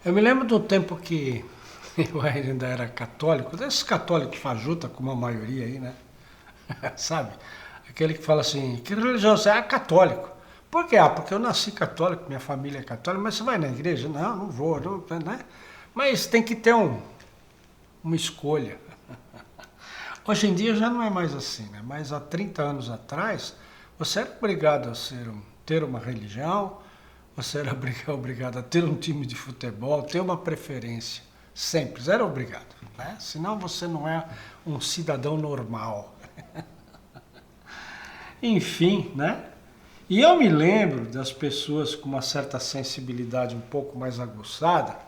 Eu me lembro do tempo que eu ainda era católico, desses católicos fajuta, como a maioria aí, né? Sabe? Aquele que fala assim, que religião você é? Ah, católico. Por quê? Ah, porque eu nasci católico, minha família é católica, mas você vai na igreja? Não, não vou, não, né? Mas tem que ter uma escolha. Hoje em dia já não é mais assim, né? Mas há 30 anos atrás, você era obrigado a ter uma religião, você era obrigado a ter um time de futebol, ter uma preferência. Sempre, era obrigado. Né? Senão você não é um cidadão normal. Enfim, né? E eu me lembro das pessoas com uma certa sensibilidade um pouco mais aguçada,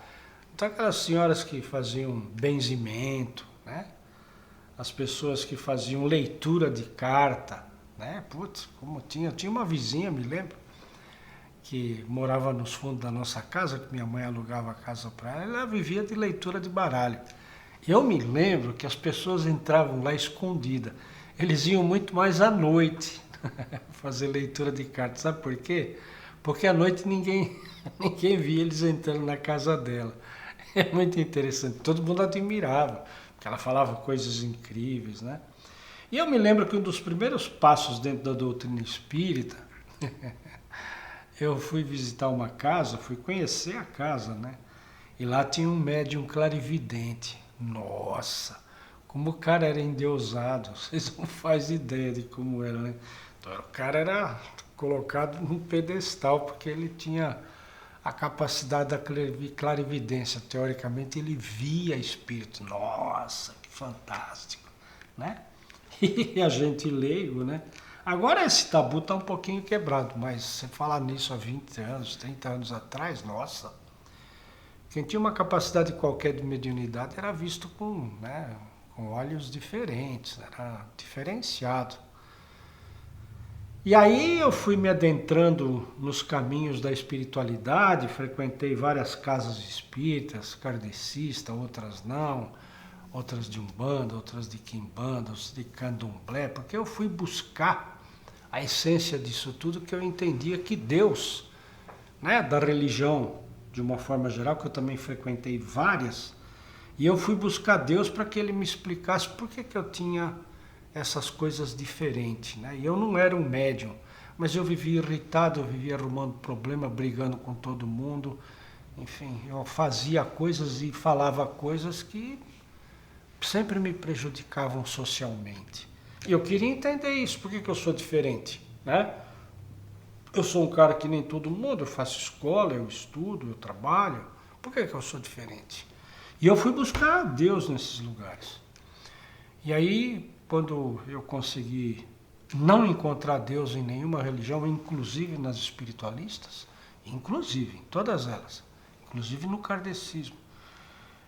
então aquelas senhoras que faziam benzimento, né? As pessoas que faziam leitura de carta, né? Putz, como tinha uma vizinha, me lembro, que morava nos fundos da nossa casa, que minha mãe alugava a casa para ela vivia de leitura de baralho. Eu me lembro que as pessoas entravam lá escondidas. Eles iam muito mais à noite fazer leitura de cartas. Sabe por quê? Porque à noite ninguém via eles entrando na casa dela. É muito interessante. Todo mundo admirava, porque ela falava coisas incríveis, né? E eu me lembro que um dos primeiros passos dentro da doutrina espírita, eu fui visitar uma casa, fui conhecer a casa, né? E lá tinha um médium clarividente. Nossa, como o cara era endeusado, vocês não fazem ideia de como era, né? Então, o cara era colocado num pedestal, porque ele tinha a capacidade da clarividência. Teoricamente, ele via espírito. Nossa, que fantástico, né? E a gente leigo, né? Agora esse tabu está um pouquinho quebrado, mas você falar nisso há 20 anos, 30 anos atrás, nossa, quem tinha uma capacidade qualquer de mediunidade era visto com olhos diferentes, era diferenciado. E aí eu fui me adentrando nos caminhos da espiritualidade, frequentei várias casas espíritas, kardecistas, outras não, outras de Umbanda, outras de Quimbanda, outras de Candomblé, porque eu fui buscar a essência disso tudo, que eu entendia que Deus, né, da religião de uma forma geral, que eu também frequentei várias, e eu fui buscar Deus para que Ele me explicasse por que eu tinha essas coisas diferentes, né? E eu não era um médium, mas eu vivia irritado, eu vivia arrumando problema, brigando com todo mundo, enfim, eu fazia coisas e falava coisas que sempre me prejudicavam socialmente. E eu queria entender isso, por que eu sou diferente, né? Eu sou um cara que nem todo mundo, eu faço escola, eu estudo, eu trabalho, por que eu sou diferente? E eu fui buscar Deus nesses lugares. E aí, quando eu consegui não encontrar Deus em nenhuma religião, inclusive nas espiritualistas, inclusive em todas elas, inclusive no kardecismo,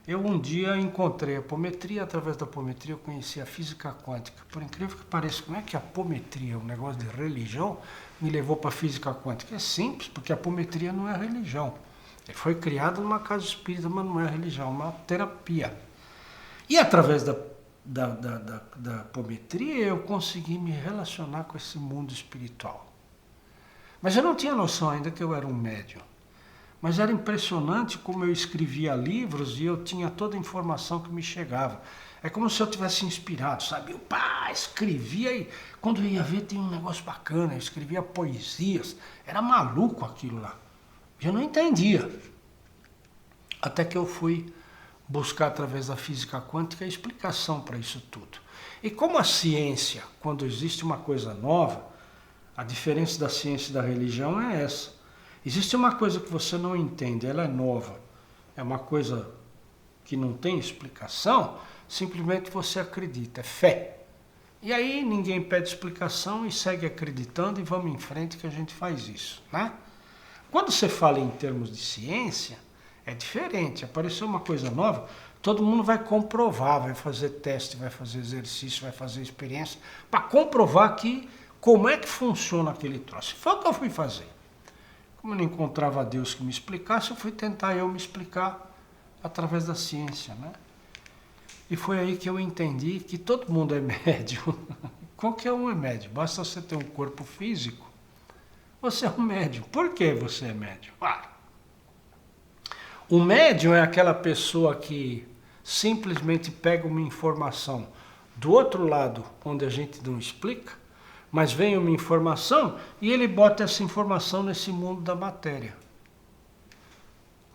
eu um dia encontrei a apometria, através da apometria eu conheci a física quântica. Por incrível que pareça, como é que a apometria, um negócio de religião, me levou para a física quântica? É simples, porque a apometria não é religião. Ele foi criado numa casa espírita, mas não é religião, é uma terapia. E através da apometria eu consegui me relacionar com esse mundo espiritual. Mas eu não tinha noção ainda que eu era um médium. Mas era impressionante como eu escrevia livros e eu tinha toda a informação que me chegava. É como se eu tivesse inspirado, sabe? Eu escrevia e quando eu ia ver tinha um negócio bacana, eu escrevia poesias. Era maluco aquilo lá. Eu não entendia. Até que eu fui buscar através da física quântica a explicação para isso tudo. E como a ciência, quando existe uma coisa nova, a diferença da ciência e da religião é essa. Existe uma coisa que você não entende, ela é nova, é uma coisa que não tem explicação, simplesmente você acredita, é fé. E aí ninguém pede explicação e segue acreditando e vamos em frente que a gente faz isso, né? Quando você fala em termos de ciência, é diferente, apareceu uma coisa nova, todo mundo vai comprovar, vai fazer teste, vai fazer exercício, vai fazer experiência, para comprovar que como é que funciona aquele troço. Foi o que eu fui fazer. Como eu não encontrava Deus que me explicasse, eu fui tentar eu me explicar através da ciência, né? E foi aí que eu entendi que todo mundo é médium. Qualquer um é médium. Basta você ter um corpo físico, você é um médium. Por que você é médium? O médium é aquela pessoa que simplesmente pega uma informação do outro lado, onde a gente não explica, mas vem uma informação e ele bota essa informação nesse mundo da matéria.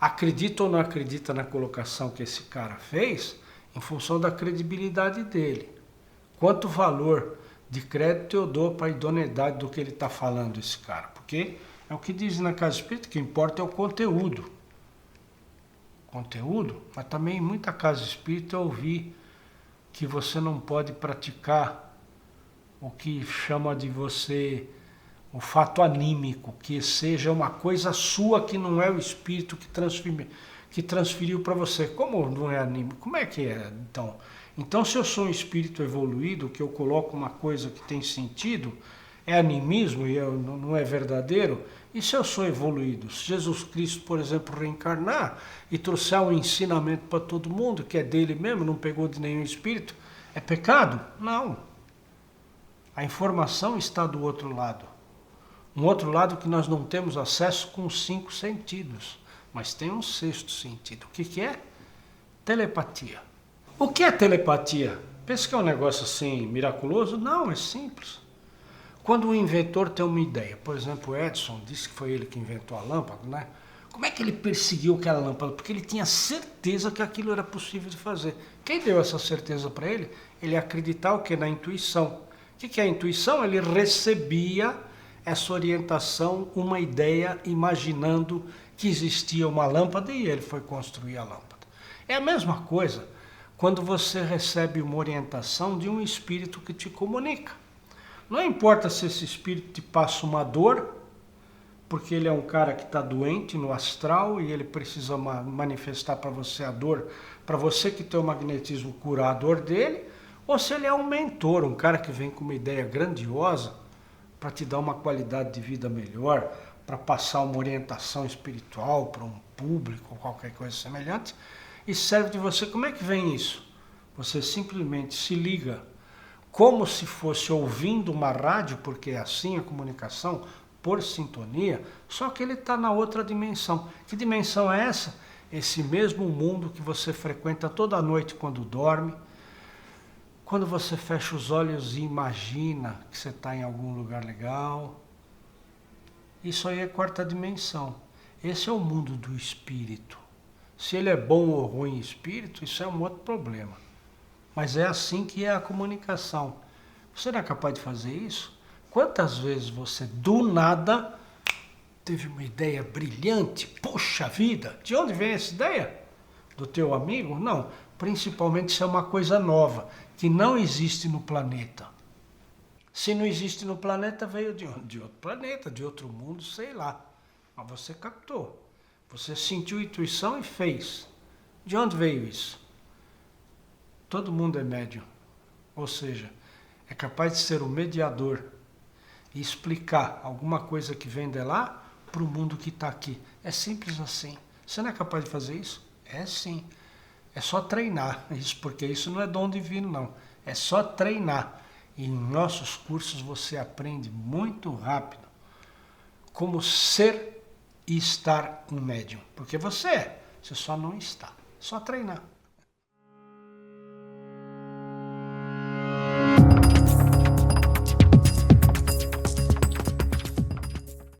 Acredita ou não acredita na colocação que esse cara fez, em função da credibilidade dele. Quanto valor de crédito eu dou para a idoneidade do que ele está falando, esse cara? Porque é o que diz na Casa Espírita, que importa é o conteúdo. Conteúdo, mas também em muita Casa Espírita eu ouvi que você não pode praticar o que chama de você o fato anímico, que seja uma coisa sua que não é o espírito que transferiu para você. Como não é anímico? Como é que é, então? Então, se eu sou um espírito evoluído, que eu coloco uma coisa que tem sentido, é animismo e não é verdadeiro? E se eu sou evoluído? Se Jesus Cristo, por exemplo, reencarnar e trouxer um ensinamento para todo mundo, que é dele mesmo, não pegou de nenhum espírito, é pecado? Não. A informação está do outro lado. Um outro lado que nós não temos acesso com os 5 sentidos, mas tem um 6º sentido. O que é? Telepatia. O que é telepatia? Pensa que é um negócio assim miraculoso? Não, é simples. Quando o inventor tem uma ideia, por exemplo, o Edison disse que foi ele que inventou a lâmpada, né? Como é que ele perseguiu aquela lâmpada? Porque ele tinha certeza que aquilo era possível de fazer. Quem deu essa certeza para ele? Ele acreditar o quê? Na intuição. O que é a intuição? Ele recebia essa orientação, uma ideia, imaginando que existia uma lâmpada e ele foi construir a lâmpada. É a mesma coisa quando você recebe uma orientação de um espírito que te comunica. Não importa se esse espírito te passa uma dor, porque ele é um cara que está doente no astral e ele precisa manifestar para você a dor, para você que tem o magnetismo curar a dor dele, ou se ele é um mentor, um cara que vem com uma ideia grandiosa para te dar uma qualidade de vida melhor, para passar uma orientação espiritual para um público ou qualquer coisa semelhante, e serve de você. Como é que vem isso? Você simplesmente se liga como se fosse ouvindo uma rádio, porque é assim a comunicação, por sintonia, só que ele está na outra dimensão. Que dimensão é essa? Esse mesmo mundo que você frequenta toda noite quando dorme, quando você fecha os olhos e imagina que você está em algum lugar legal. Isso aí é 4ª dimensão. Esse é o mundo do espírito. Se ele é bom ou ruim espírito, isso é um outro problema. Mas é assim que é a comunicação. Você não é capaz de fazer isso? Quantas vezes você, do nada, teve uma ideia brilhante? Poxa vida, de onde vem essa ideia? Do teu amigo? Não, principalmente se é uma coisa nova, que não existe no planeta. Se não existe no planeta, veio de onde? De outro planeta, de outro mundo, sei lá. Mas você captou. Você sentiu intuição e fez. De onde veio isso? Todo mundo é médium. Ou seja, é capaz de ser o mediador e explicar alguma coisa que vem de lá para o mundo que está aqui. É simples assim. Você não é capaz de fazer isso? É sim. É só treinar isso, porque isso não é dom divino, não. É só treinar. E em nossos cursos você aprende muito rápido como ser e estar um médium. Porque você é, você só não está. É só treinar.